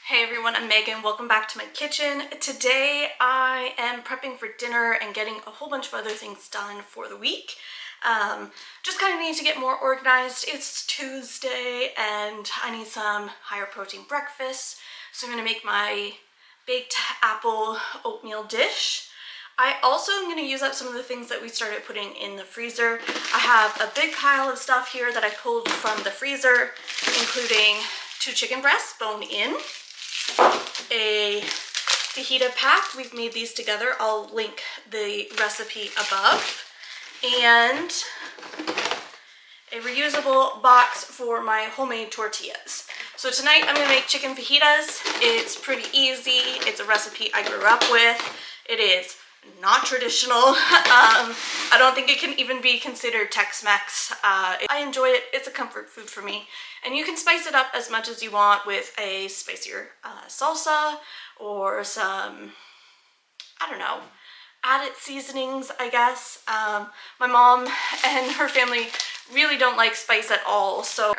Hey everyone, I'm Megan. Welcome back to my kitchen. Today I am prepping for dinner and getting a whole bunch of other things done for the week. Just kind of need to get more organized. It's Tuesday and I need some higher protein breakfast. So I'm going to make my baked apple oatmeal dish. I also am going to use up some of the things that we started putting in the freezer. I have a big pile of stuff here that I pulled from the freezer, including 2 chicken breasts bone in, a fajita pack. We've made these together. I'll link the recipe above. And a reusable box for my homemade tortillas. So tonight I'm going to make chicken fajitas. It's pretty easy. It's a recipe I grew up with. It is not traditional. I don't think it can even be considered Tex-Mex. I enjoy it. It's a comfort food for me. And you can spice it up as much as you want with a spicier salsa or some, I don't know, added seasonings, I guess. My mom and her family really don't like spice at all. So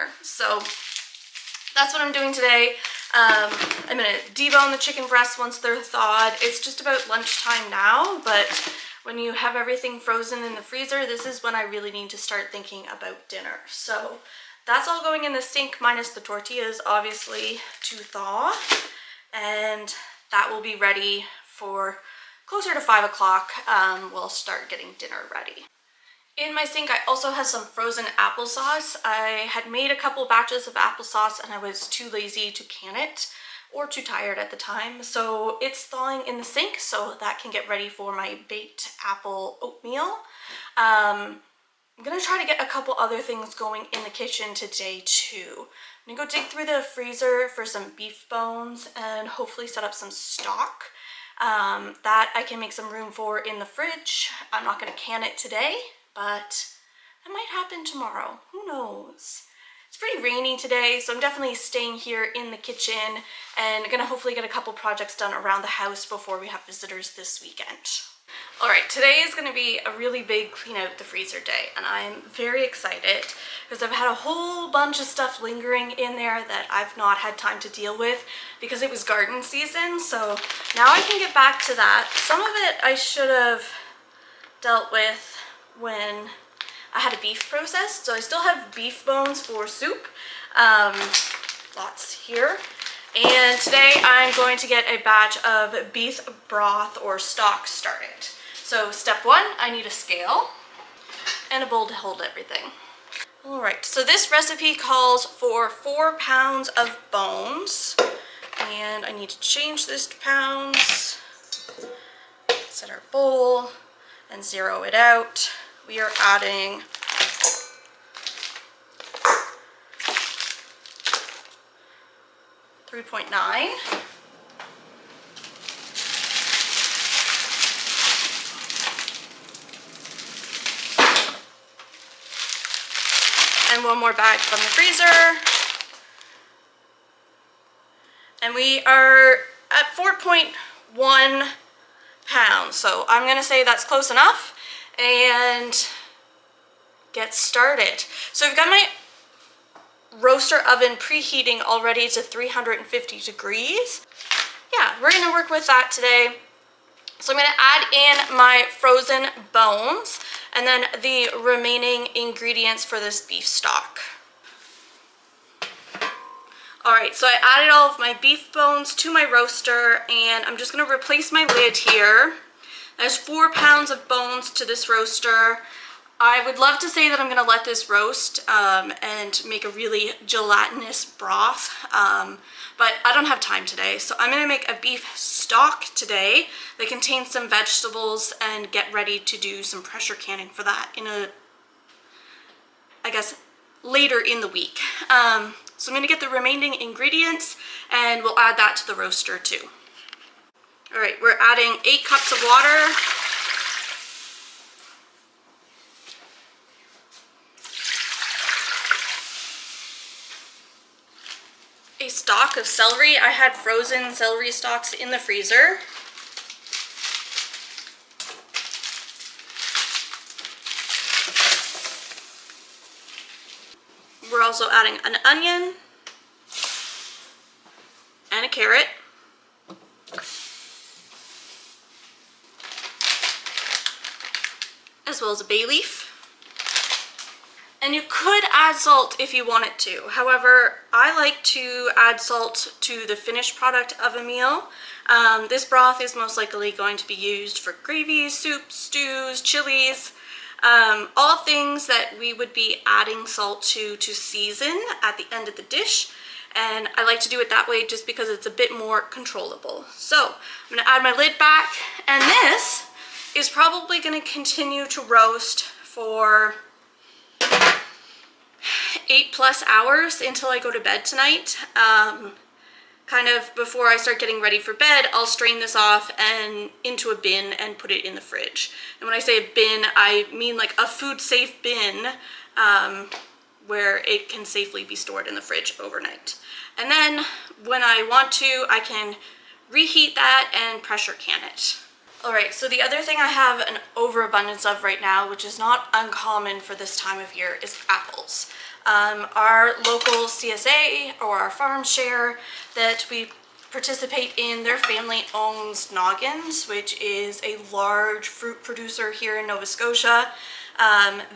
that's what I'm doing today. I'm gonna debone the chicken breasts once they're thawed. It's just about lunchtime now, but when you have everything frozen in the freezer, this is when I really need to start thinking about dinner. So that's all going in the sink, minus the tortillas, obviously, to thaw. And that will be ready for closer to 5 o'clock. We'll start getting dinner ready. In my sink, I also have some frozen applesauce. I had made a couple batches of applesauce and I was too lazy to can it or too tired at the time. So it's thawing in the sink so that can get ready for my baked apple oatmeal. I'm gonna try to get a couple other things going in the kitchen today too. I'm gonna go dig through the freezer for some beef bones and hopefully set up some stock that I can make some room for in the fridge. I'm not gonna can it today, but that might happen tomorrow. Who knows? It's pretty rainy today, so I'm definitely staying here in the kitchen and gonna hopefully get a couple projects done around the house before we have visitors this weekend. All right, today is gonna be a really big clean out the freezer day, and I'm very excited because I've had a whole bunch of stuff lingering in there that I've not had time to deal with because it was garden season. So now I can get back to that. Some of it I should have dealt with when I had a beef processed. So I still have beef bones for soup, lots here. And today I'm going to get a batch of beef broth or stock started. So step 1, I need a scale and a bowl to hold everything. All right, so this recipe calls for 4 pounds of bones, and I need to change this to pounds, set our bowl and zero it out. We are adding 3.9. And 1 more bag from the freezer. And we are at 4.1 pounds. So I'm gonna say that's close enough and get started. So I've got my roaster oven preheating already to 350 degrees. Yeah, we're gonna work with that today. So I'm gonna add in my frozen bones and then the remaining ingredients for this beef stock. All right, so I added all of my beef bones to my roaster and I'm just gonna replace my lid here. There's 4 pounds of bones to this roaster. I would love to say that I'm gonna let this roast and make a really gelatinous broth, but I don't have time today. So I'm gonna make a beef stock today that contains some vegetables and get ready to do some pressure canning for that in I guess, later in the week. So I'm gonna get the remaining ingredients and we'll add that to the roaster too. All right, we're adding 8 cups of water. A stalk of celery. I had frozen celery stalks in the freezer. We're also adding an onion and a carrot. As well as a bay leaf. And you could add salt if you wanted to. However, I like to add salt to the finished product of a meal. This broth is most likely going to be used for gravies, soups, stews, chilies, all things that we would be adding salt to season at the end of the dish. And I like to do it that way just because it's a bit more controllable. So I'm gonna add my lid back, and this is probably gonna continue to roast for 8+ hours until I go to bed tonight. Kind of before I start getting ready for bed, I'll strain this off and into a bin and put it in the fridge. And when I say a bin, I mean like a food safe bin where it can safely be stored in the fridge overnight. And then when I want to, I can reheat that and pressure can it. Alright, so the other thing I have an overabundance of right now, which is not uncommon for this time of year, is apples. Our local CSA or our farm share that we participate in, their family owns Noggins, which is a large fruit producer here in Nova Scotia.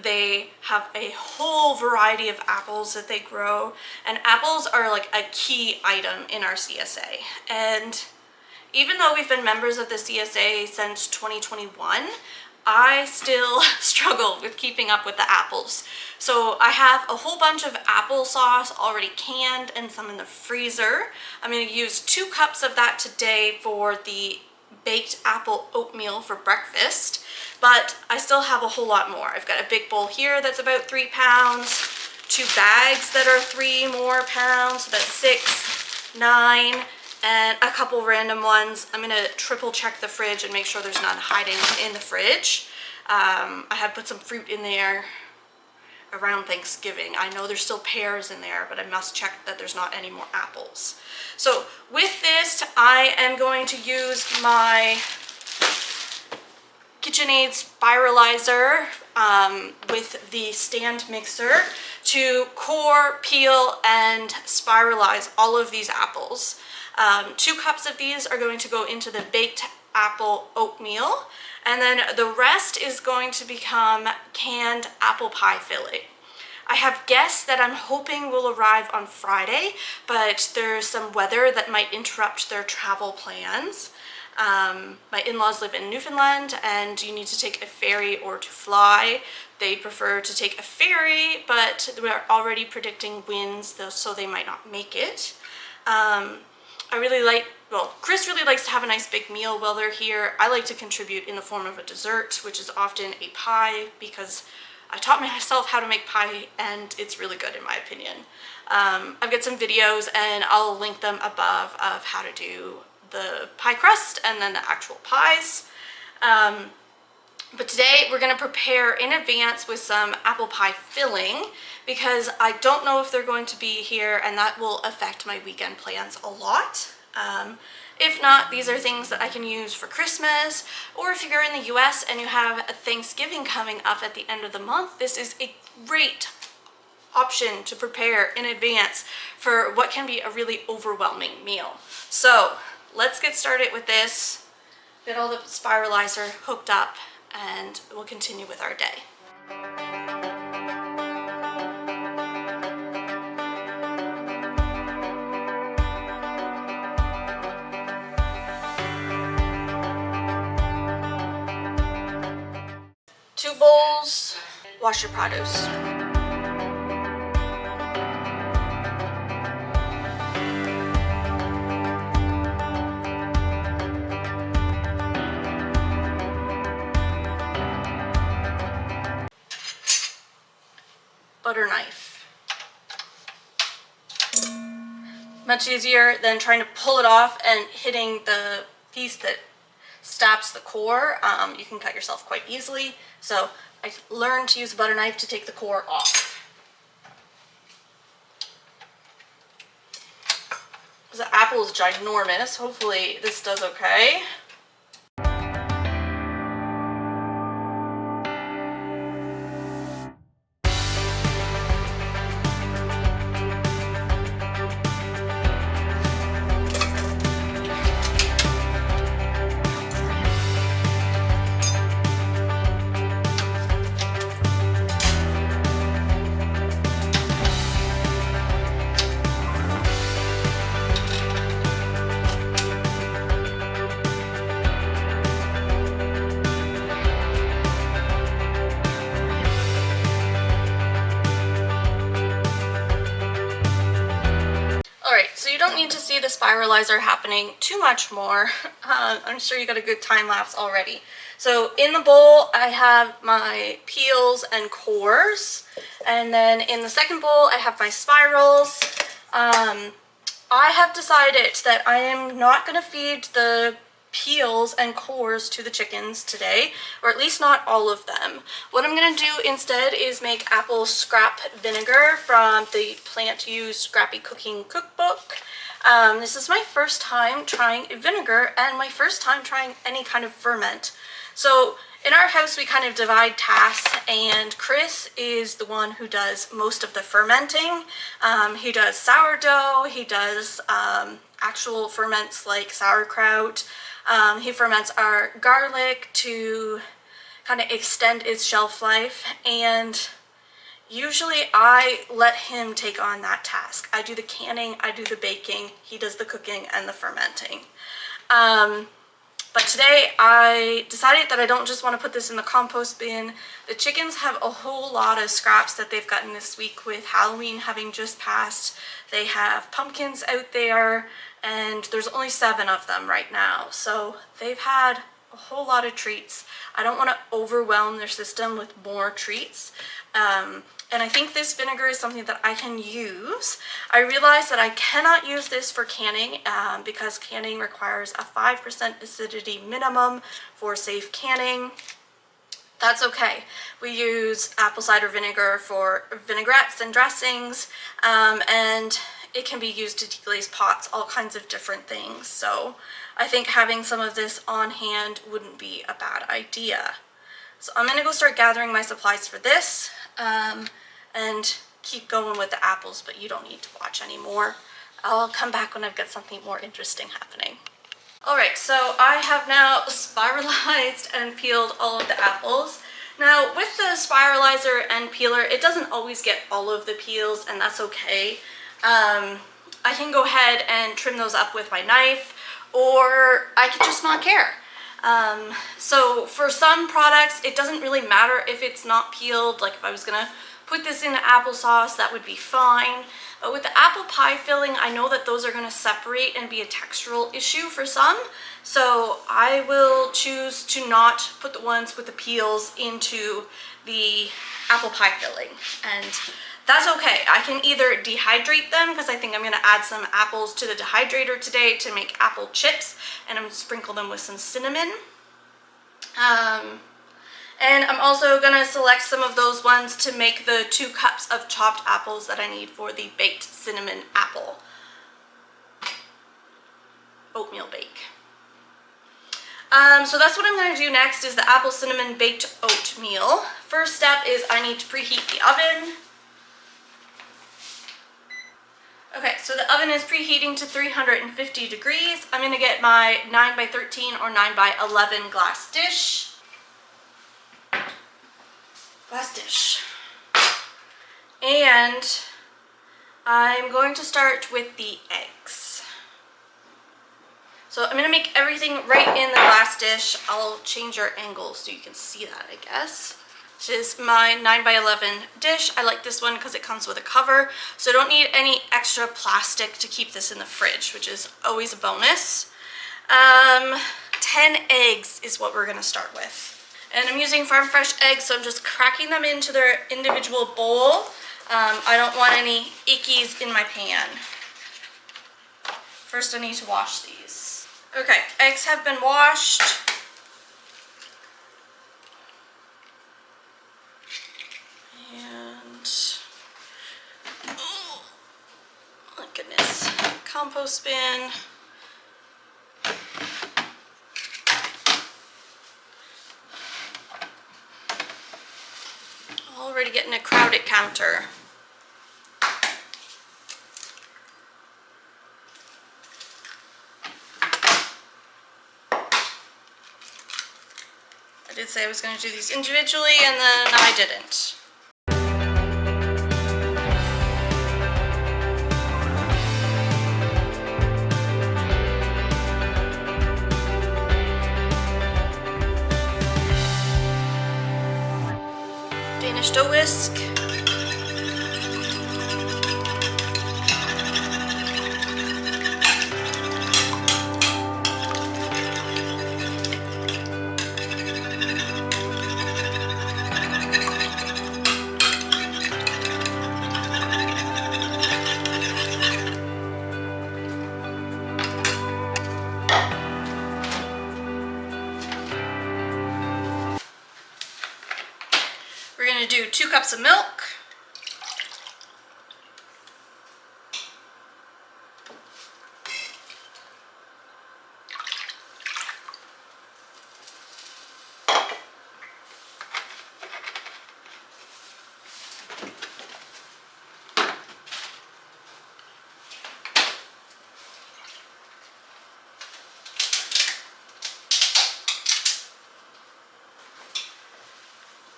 They have a whole variety of apples that they grow, and apples are like a key item in our CSA. And even though we've been members of the CSA since 2021, I still struggle with keeping up with the apples. So I have a whole bunch of applesauce already canned and some in the freezer. I'm going to use 2 cups of that today for the baked apple oatmeal for breakfast, but I still have a whole lot more. I've got a big bowl here that's about 3 pounds, 2 bags that are 3 more pounds, so that's 6, 9, and a couple random ones. I'm gonna triple check the fridge and make sure there's none hiding in the fridge. I had put some fruit in there around Thanksgiving. I know there's still pears in there, but I must check that there's not any more apples. So with this, I am going to use my KitchenAid spiralizer with the stand mixer to core, peel, and spiralize all of these apples. 2 cups of these are going to go into the baked apple oatmeal, and then the rest is going to become canned apple pie filling. I have guests that I'm hoping will arrive on Friday, but there's some weather that might interrupt their travel plans. My in-laws live in Newfoundland, and you need to take a ferry or to fly. They prefer to take a ferry, but we're already predicting winds, so they might not make it. Chris really likes to have a nice big meal while they're here. I like to contribute in the form of a dessert, which is often a pie, because I taught myself how to make pie and it's really good in my opinion. I've got some videos and I'll link them above of how to do the pie crust and then the actual pies. But today we're going to prepare in advance with some apple pie filling because I don't know if they're going to be here, and that will affect my weekend plans a lot. If not, these are things that I can use for Christmas, or if you're in the US and you have a Thanksgiving coming up at the end of the month, this is a great option to prepare in advance for what can be a really overwhelming meal. So let's get started with this, get all the spiralizer hooked up, and we'll continue with our day. Two bowls, wash your produce. Butter knife. Much easier than trying to pull it off and hitting the piece that stops the core. You can cut yourself quite easily. So I learned to use a butter knife to take the core off. The apple is ginormous. Hopefully this does okay. spiralizer happening too much more. I'm sure you got a good time lapse already. So in the bowl, I have my peels and cores. And then in the second bowl, I have my spirals. I have decided that I am not going to feed the peels and cores to the chickens today, or at least not all of them. What I'm going to do instead is make apple scrap vinegar from the Plant Used Scrappy Cooking Cookbook. This is my first time trying vinegar and my first time trying any kind of ferment. So in our house we kind of divide tasks, and Chris is the one who does most of the fermenting. He does sourdough, he does actual ferments like sauerkraut. He ferments our garlic to kind of extend its shelf life, and usually I let him take on that task. I do the canning, I do the baking, he does the cooking and the fermenting. But today I decided that I don't just want to put this in the compost bin. The chickens have a whole lot of scraps that they've gotten this week with Halloween having just passed. They have pumpkins out there, and there's only 7 of them right now. So they've had a whole lot of treats. I don't want to overwhelm their system with more treats. And I think this vinegar is something that I can use. I realize that I cannot use this for canning because canning requires a 5% acidity minimum for safe canning. That's okay. We use apple cider vinegar for vinaigrettes and dressings, and it can be used to deglaze pots, all kinds of different things. So I think having some of this on hand wouldn't be a bad idea. So I'm gonna go start gathering my supplies for this and keep going with the apples, but you don't need to watch anymore. I'll come back when I've got something more interesting happening. Alright, so I have now spiralized and peeled all of the apples. Now with the spiralizer and peeler, it doesn't always get all of the peels, and that's okay. I can go ahead and trim those up with my knife, or I could just not care. So for some products, it doesn't really matter if it's not peeled. Like if I was gonna put this in applesauce, that would be fine. But with the apple pie filling, I know that those are gonna separate and be a textural issue for some. So I will choose to not put the ones with the peels into the apple pie filling. And that's okay. I can either dehydrate them, because I think I'm gonna add some apples to the dehydrator today to make apple chips, and I'm gonna sprinkle them with some cinnamon. And I'm also gonna select some of those ones to make the 2 cups of chopped apples that I need for the baked cinnamon apple oatmeal bake. So that's what I'm going to do next, is the apple cinnamon baked oatmeal. First step is I need to preheat the oven. Okay, so the oven is preheating to 350 degrees. I'm going to get my 9x13 or 9x11 glass dish. And I'm going to start with the eggs. So I'm going to make everything right in the glass dish. I'll change our angle so you can see that, I guess. This is my 9x11 dish. I like this one because it comes with a cover, so I don't need any extra plastic to keep this in the fridge, which is always a bonus. 10 eggs is what we're going to start with. And I'm using farm fresh eggs, so I'm just cracking them into their individual bowl. I don't want any ickies in my pan. First I need to wash these. Okay, eggs have been washed. And, oh my goodness, compost bin. Already getting a crowded counter. I did say I was going to do these individually, and then I didn't. Danish dough whisk. I'm going to do 2 cups of milk.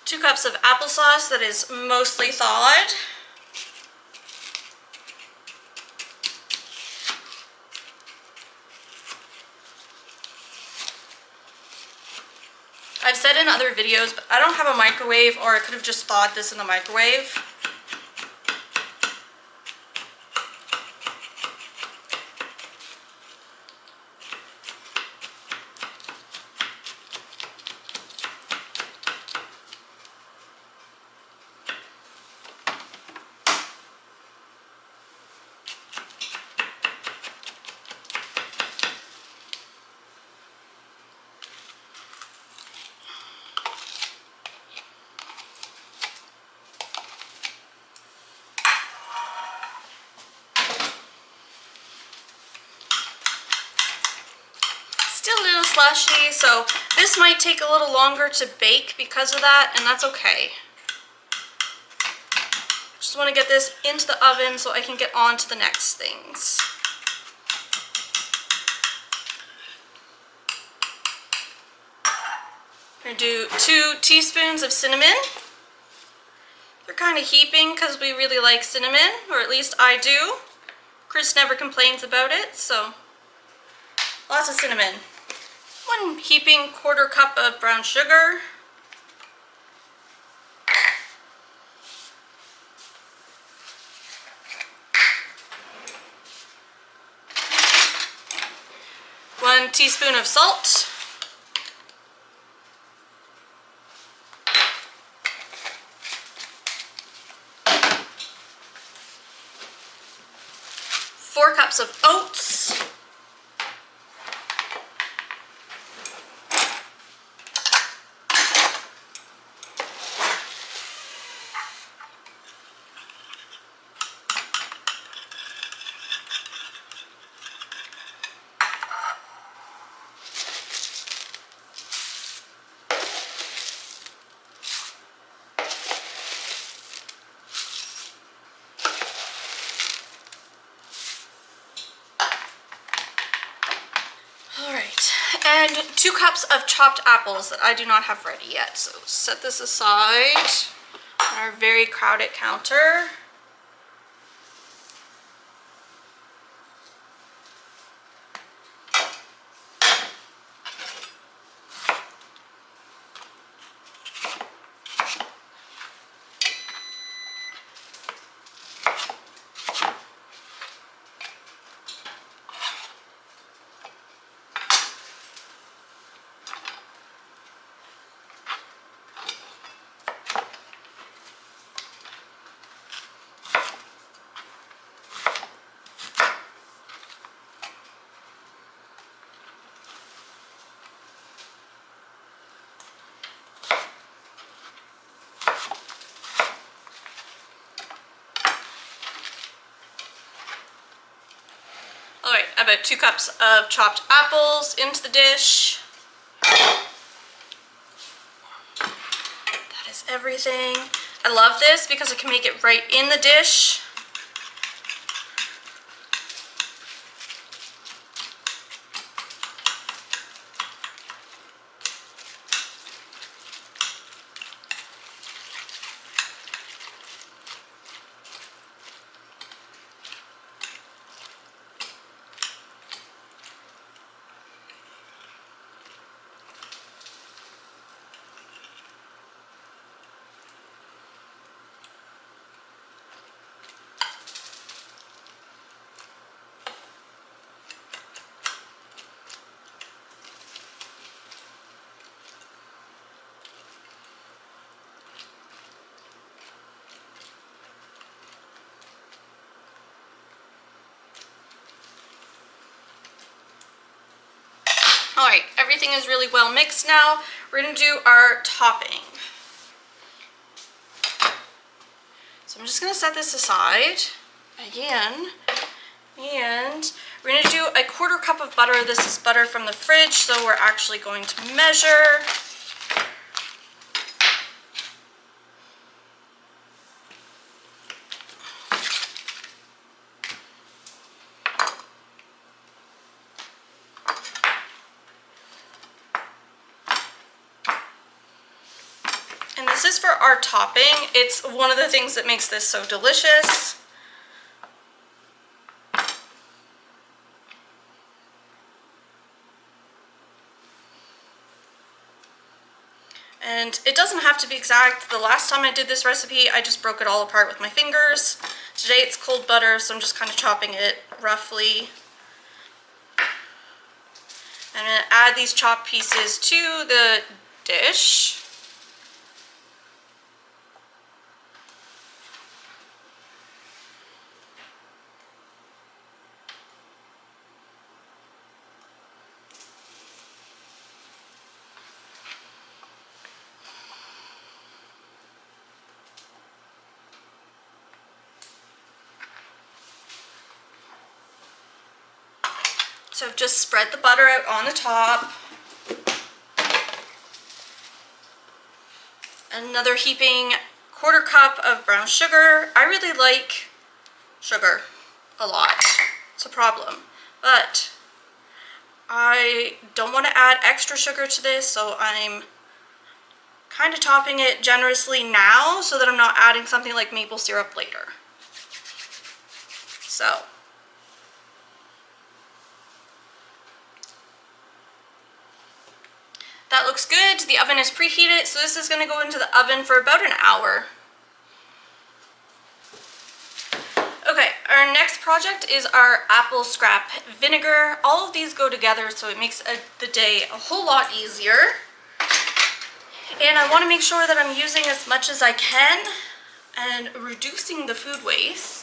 Two cups of applesauce that is mostly thawed. I've said in other videos, but I don't have a microwave, or I could have just thawed this in the microwave. Still a little slushy, so this might take a little longer to bake because of that, and that's okay. Just want to get this into the oven so I can get on to the next things. I'm going to do 2 teaspoons of cinnamon. They're kind of heaping because we really like cinnamon, or at least I do. Chris never complains about it, so lots of cinnamon. 1 heaping 1/4 cup of brown sugar. One teaspoon of salt. Four cups of oats. 2 cups of chopped apples that I do not have ready yet. So set this aside on our very crowded counter. Alright, about 2 cups of chopped apples into the dish. That is everything. I love this because I can make it right in the dish. Alright, everything is really well mixed now. We're going to do our topping. I'm just gonna set this aside again, and we're gonna do a 1/4 cup of butter. This is butter from the fridge, so we're actually going to measure. And this is for our topping. It's one of the things that makes this so delicious. And it doesn't have to be exact. The last time I did this recipe, I just broke it all apart with my fingers. Today it's cold butter, so I'm just kind of chopping it roughly. I'm going to add these chopped pieces to the dish. So I've just spread the butter out on the top. Another heaping 1/4 cup of brown sugar. I really like sugar a lot. It's a problem. But I don't want to add extra sugar to this, so I'm kind of topping it generously now so that I'm not adding something like maple syrup later. So that looks good. The oven is preheated, so this is going to go into the oven for about an hour. Okay, our next project is our apple scrap vinegar. All of these go together, so it makes the day a whole lot easier. And I want to make sure that I'm using as much as I can and reducing the food waste.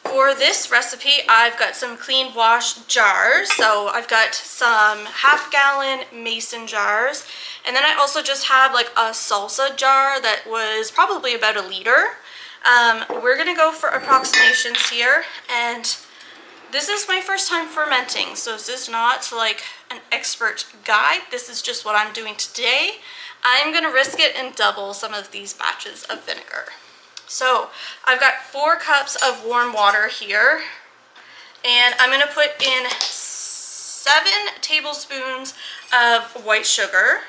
For this recipe, I've got some clean wash jars. So I've got some 1/2 gallon mason jars. And then I also just have like a salsa jar that was probably about 1 liter. We're gonna go for approximations here. And this is my first time fermenting. So this is not like an expert guide. This is just what I'm doing today. I'm gonna risk it and double some of these batches of vinegar. So I've got 4 cups of warm water here, and I'm gonna put in 7 tablespoons of white sugar.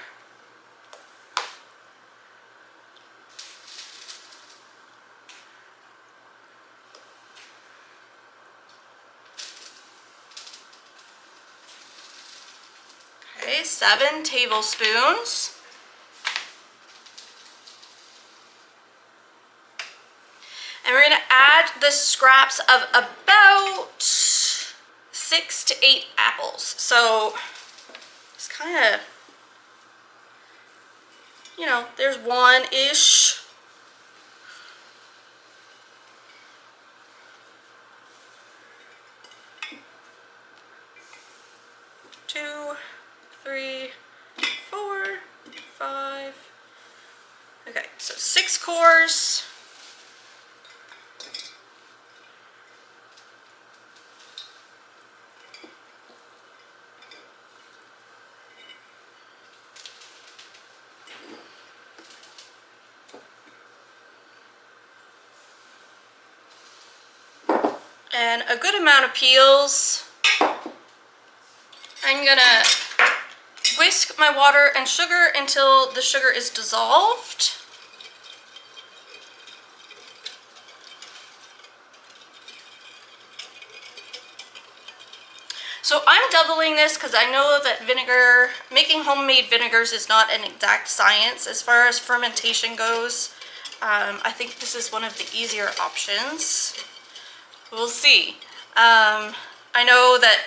Okay, 7 tablespoons. And we're gonna add the scraps of about 6 to 8 apples. So it's kind of, you know, there's 1-ish. Two, 3, 4, 5. Okay, so 6 cores. And a good amount of peels. I'm gonna whisk my water and sugar until the sugar is dissolved. So I'm doubling this because I know that making homemade vinegars is not an exact science as far as fermentation goes. I think this is one of the easier options. We'll see. I know that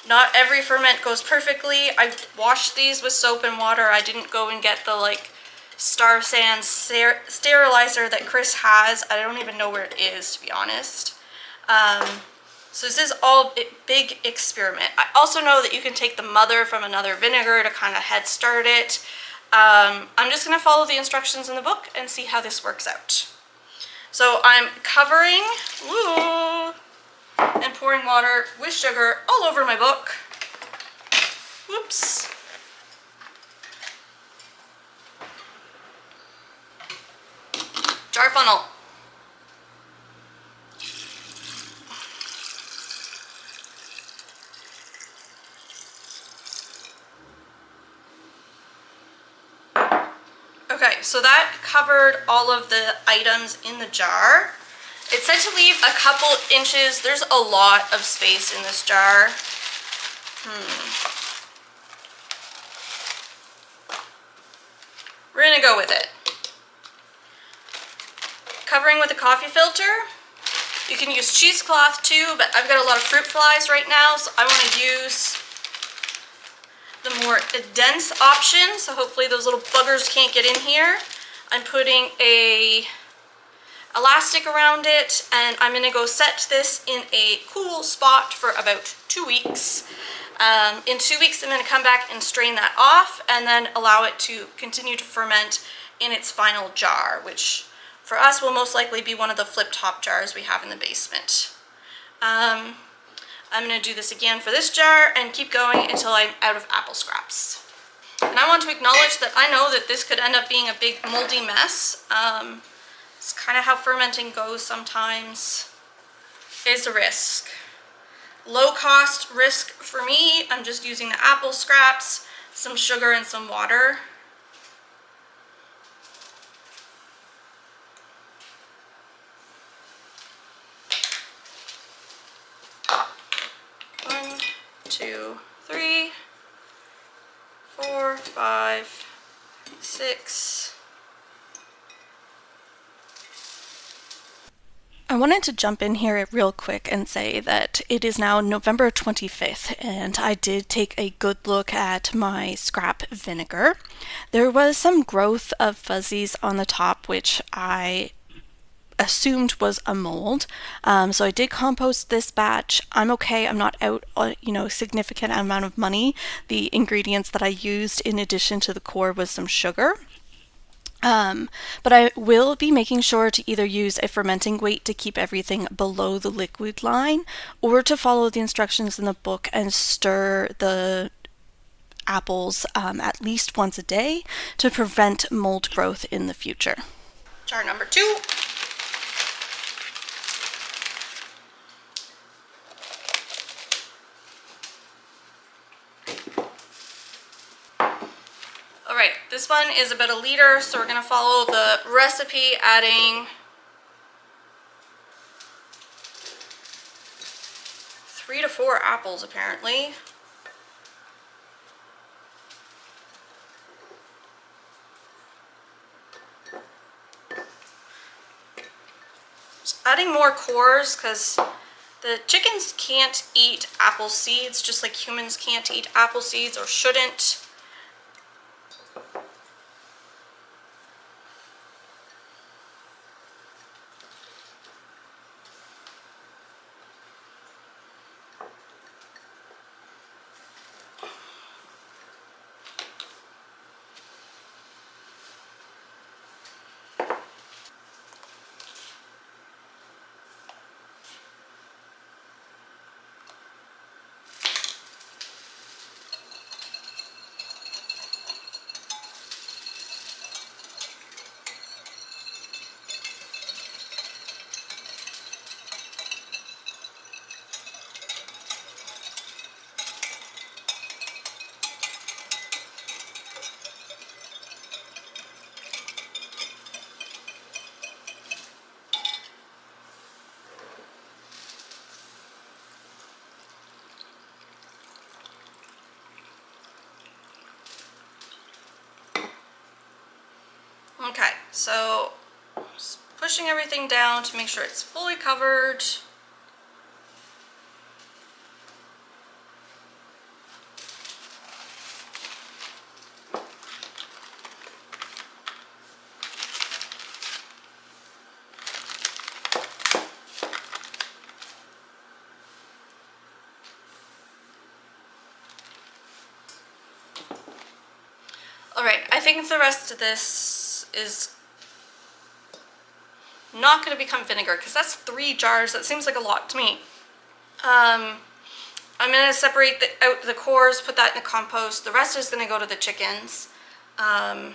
not every ferment goes perfectly. I've washed these with soap and water. I didn't go and get the like Star Sans sterilizer that Chris has. I don't even know where it is, to be honest. So this is all a big experiment. I also know that you can take the mother from another vinegar to kind of head start it. I'm just gonna follow the instructions in the book and see how this works out. So I'm covering, and pouring water with sugar all over my book. Whoops. Jar funnel. Okay, so that covered all of the items in the jar. It said to leave a couple inches. There's a lot of space in this jar. We're gonna go with it. Covering with a coffee filter. You can use cheesecloth too, but I've got a lot of fruit flies right now, so I want to use the more dense option, so hopefully those little buggers can't get in here. I'm putting a elastic around it, and I'm gonna go set this in a cool spot for about 2 weeks. In 2 weeks, I'm gonna come back and strain that off and then allow it to continue to ferment in its final jar, which for us will most likely be one of the flip top jars we have in the basement. I'm gonna do this again for this jar and keep going until I'm out of apple scraps. And I want to acknowledge that I know that this could end up being a big moldy mess. It's kind of how fermenting goes sometimes. It's a risk. Low cost risk for me. I'm just using the apple scraps, some sugar, and some water. One, two, three, 4, 5, 6. I wanted to jump in here real quick and say that it is now November 25th, and I did take a good look at my scrap vinegar. There was some growth of fuzzies on the top, which I assumed was a mold. So I did compost this batch. I'm okay. I'm not out, a significant amount of money. The ingredients that I used in addition to the core was some sugar. But I will be making sure to either use a fermenting weight to keep everything below the liquid line, or to follow the instructions in the book and stir the apples at least once a day to prevent mold growth in the future. Jar number 2. Alright, this one is about 1 liter, so we're going to follow the recipe, adding 3 to 4 apples apparently. Just adding more cores because the chickens can't eat apple seeds, just like humans can't eat apple seeds or shouldn't. Okay, so just pushing everything down to make sure it's fully covered. Alright, I think the rest of this is not going to become vinegar because that's 3 jars. That seems like a lot to me. I'm going to separate out the cores, put that in the compost. The rest is going to go to the chickens. They're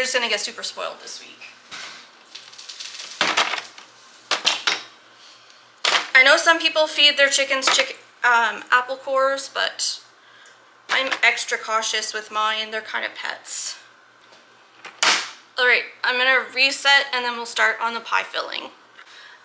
just going to get super spoiled this week. I know some people feed their chickens apple cores, but I'm extra cautious with mine. They're kind of pets. Alright, I'm going to reset and then we'll start on the pie filling.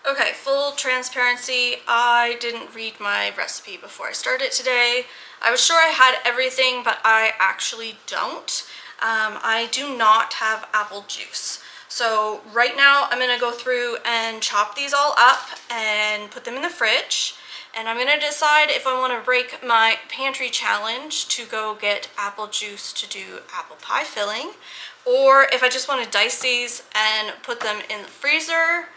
Okay, full transparency, I didn't read my recipe before I started today. I was sure I had everything, but I actually don't. I do not have apple juice. So right now I'm going to go through and chop these all up and put them in the fridge. And I'm going to decide if I want to break my pantry challenge to go get apple juice to do apple pie filling, or if I just want to dice these and put them in the freezer,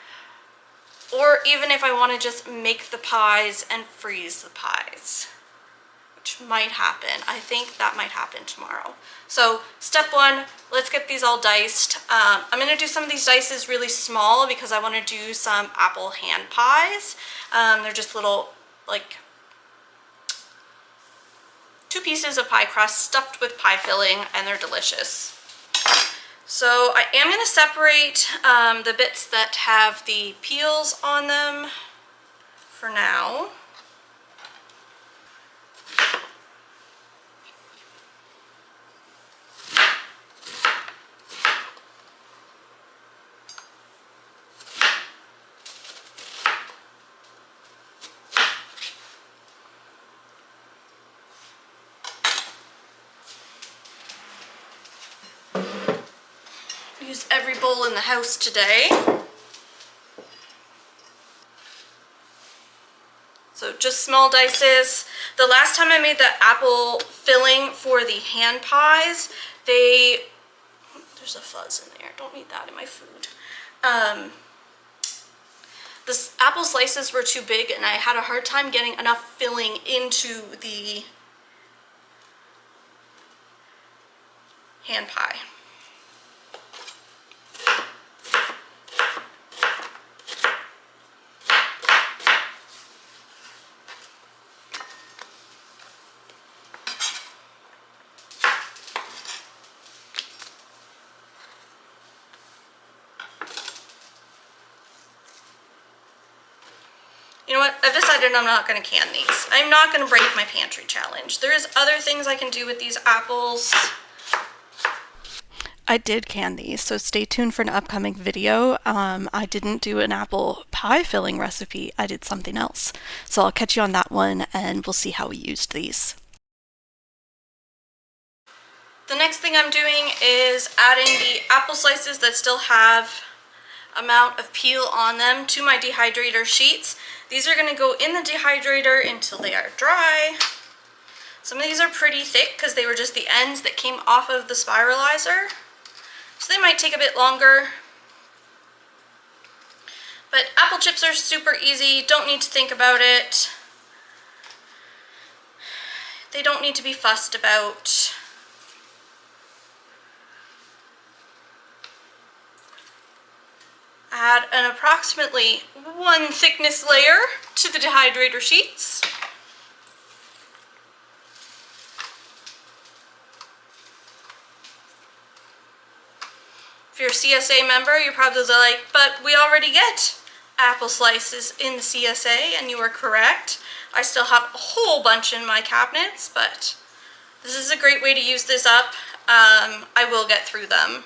or even if I want to just make the pies and freeze the pies, which might happen. I think that might happen tomorrow. So step 1, let's get these all diced. I'm going to do some of these dices really small because I want to do some apple hand pies. They're just little, like, 2 pieces of pie crust stuffed with pie filling, and they're delicious. So I am going to separate the bits that have the peels on them for now. Use every bowl in the house today. So just small dices. The last time I made the apple filling for the hand pies, there's a fuzz in there. Don't need that in my food. The apple slices were too big and I had a hard time getting enough filling into the hand pie. You know what? I've decided I'm not going to can these. I'm not going to break my pantry challenge. There's other things I can do with these apples. I did can these, so stay tuned for an upcoming video. I didn't do an apple pie filling recipe. I did something else. So I'll catch you on that one and we'll see how we used these. The next thing I'm doing is adding the apple slices that still have amount of peel on them to my dehydrator sheets. These are going to go in the dehydrator until they are dry. Some of these are pretty thick because they were just the ends that came off of the spiralizer, so they might take a bit longer. But apple chips are super easy, don't need to think about it. They don't need to be fussed about. Add an approximately 1 thickness layer to the dehydrator sheets. If you're a CSA member, you're probably like, but we already get apple slices in the CSA, and you are correct. I still have a whole bunch in my cabinets, but this is a great way to use this up. I will get through them.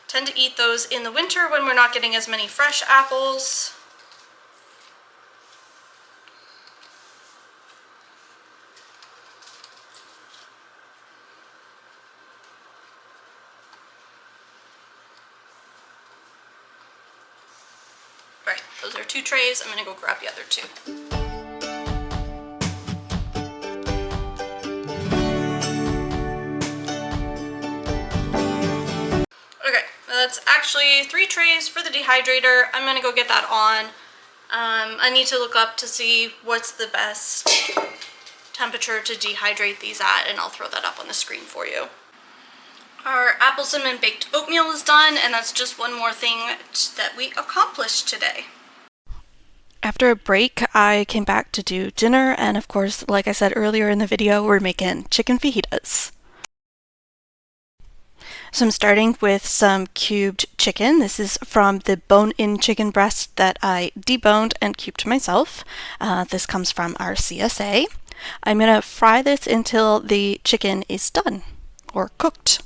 Tend to eat those in the winter when we're not getting as many fresh apples. Right, those are 2 trays. I'm going to go grab the other 2. That's actually 3 trays for the dehydrator. I'm going to go get that on. I need to look up to see what's the best temperature to dehydrate these at, and I'll throw that up on the screen for you. Our apple cinnamon baked oatmeal is done, and that's just one more thing that we accomplished today. After a break, I came back to do dinner, and of course, like I said earlier in the video, we're making chicken fajitas. So I'm starting with some cubed chicken. This is from the bone-in chicken breast that I deboned and cubed myself. This comes from our CSA. I'm going to fry this until the chicken is done, or cooked.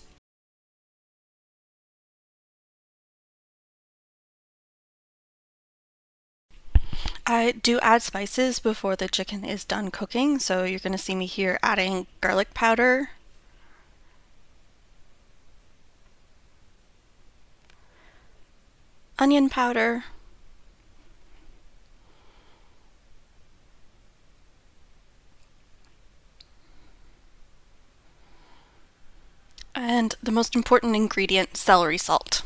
I do add spices before the chicken is done cooking, so you're going to see me here adding garlic powder, onion powder, and the most important ingredient, celery salt.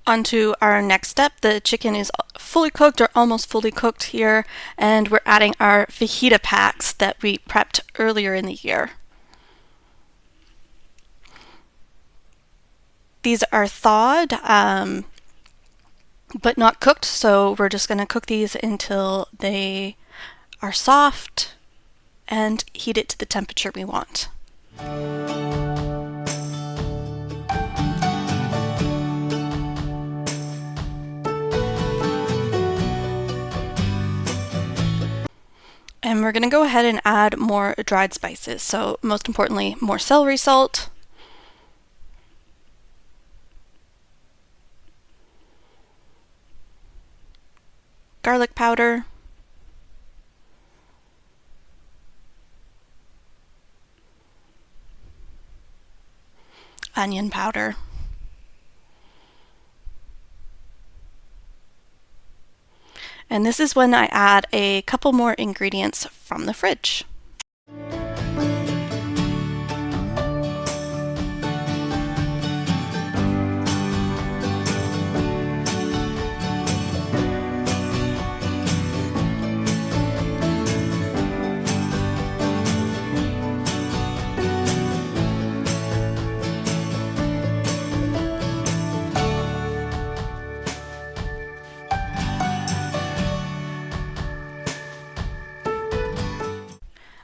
On to our next step. The chicken is fully cooked or almost fully cooked here, and we're adding our fajita packs that we prepped earlier in the year. These are thawed, but not cooked, so we're just going to cook these until they are soft and heat it to the temperature we want. And we're going to go ahead and add more dried spices. So most importantly, more celery salt, garlic powder, onion powder, and this is when I add a couple more ingredients from the fridge.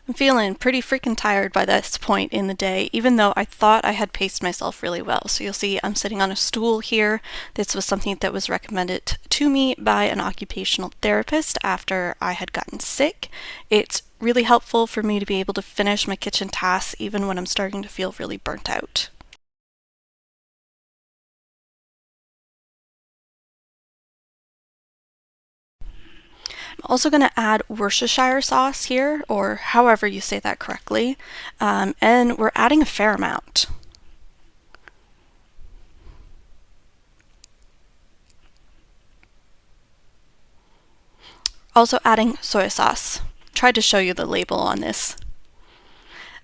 I'm feeling pretty freaking tired by this point in the day, even though I thought I had paced myself really well. So you'll see I'm sitting on a stool here. This was something that was recommended to me by an occupational therapist after I had gotten sick. It's really helpful for me to be able to finish my kitchen tasks even when I'm starting to feel really burnt out. I'm also going to add Worcestershire sauce here, or however you say that correctly, and we're adding a fair amount. Also adding soy sauce. Tried to show you the label on this.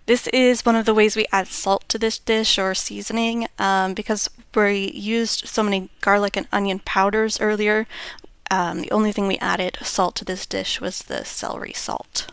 This is one of the ways we add salt to this dish or seasoning, because we used so many garlic and onion powders earlier. The only thing we added salt to this dish was the celery salt.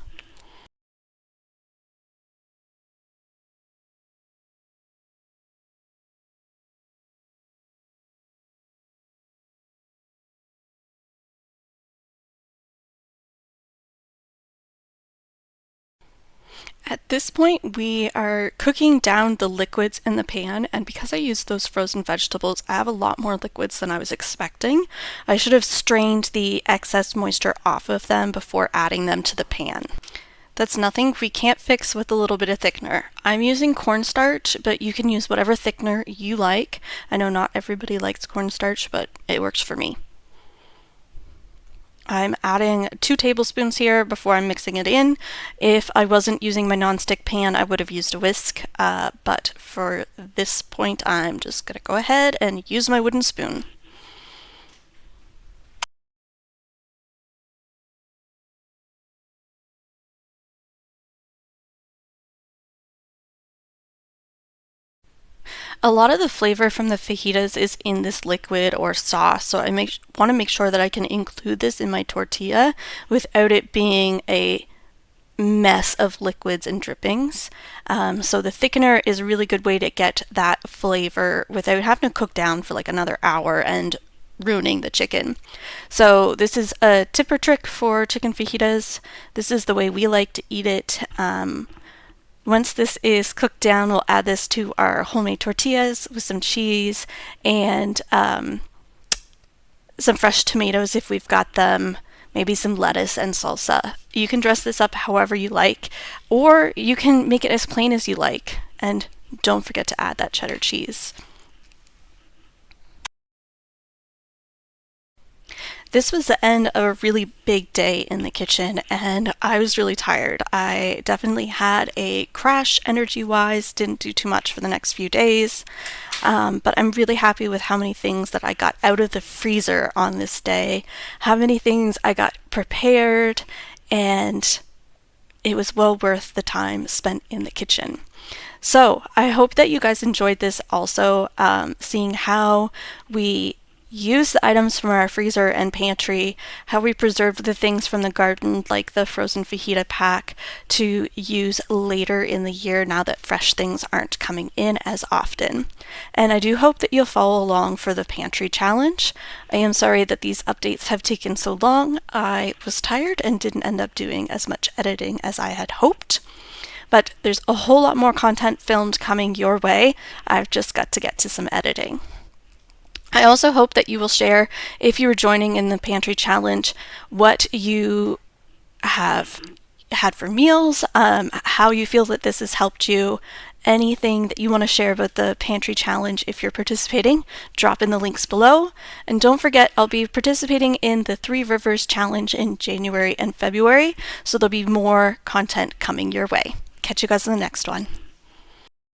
At this point, we are cooking down the liquids in the pan, and because I used those frozen vegetables, I have a lot more liquids than I was expecting. I should have strained the excess moisture off of them before adding them to the pan. That's nothing we can't fix with a little bit of thickener. I'm using cornstarch, but you can use whatever thickener you like. I know not everybody likes cornstarch, but it works for me. I'm adding 2 tablespoons here before I'm mixing it in. If I wasn't using my nonstick pan, I would have used a whisk, but for this point, I'm just going to go ahead and use my wooden spoon. A lot of the flavor from the fajitas is in this liquid or sauce, so I want to make sure that I can include this in my tortilla without it being a mess of liquids and drippings. So the thickener is a really good way to get that flavor without having to cook down for like another hour and ruining the chicken. So this is a tip or trick for chicken fajitas. This is the way we like to eat it. Once this is cooked down, we'll add this to our homemade tortillas with some cheese and some fresh tomatoes if we've got them, maybe some lettuce and salsa. You can dress this up however you like, or you can make it as plain as you like. And don't forget to add that cheddar cheese. This was the end of a really big day in the kitchen, and I was really tired. I definitely had a crash energy-wise, didn't do too much for the next few days, but I'm really happy with how many things that I got out of the freezer on this day, how many things I got prepared, and it was well worth the time spent in the kitchen. So I hope that you guys enjoyed this also, seeing how we use the items from our freezer and pantry, how we preserved the things from the garden, like the frozen fajita pack, to use later in the year now that fresh things aren't coming in as often. And I do hope that you'll follow along for the pantry challenge. I am sorry that these updates have taken so long. I was tired and didn't end up doing as much editing as I had hoped. But there's a whole lot more content filmed coming your way. I've just got to get to some editing. I also hope that you will share, if you are joining in the pantry challenge, what you have had for meals, how you feel that this has helped you, anything that you want to share about the pantry challenge if you're participating, drop in the links below. And don't forget, I'll be participating in the 3 Rivers challenge in January and February, so there'll be more content coming your way. Catch you guys in the next one.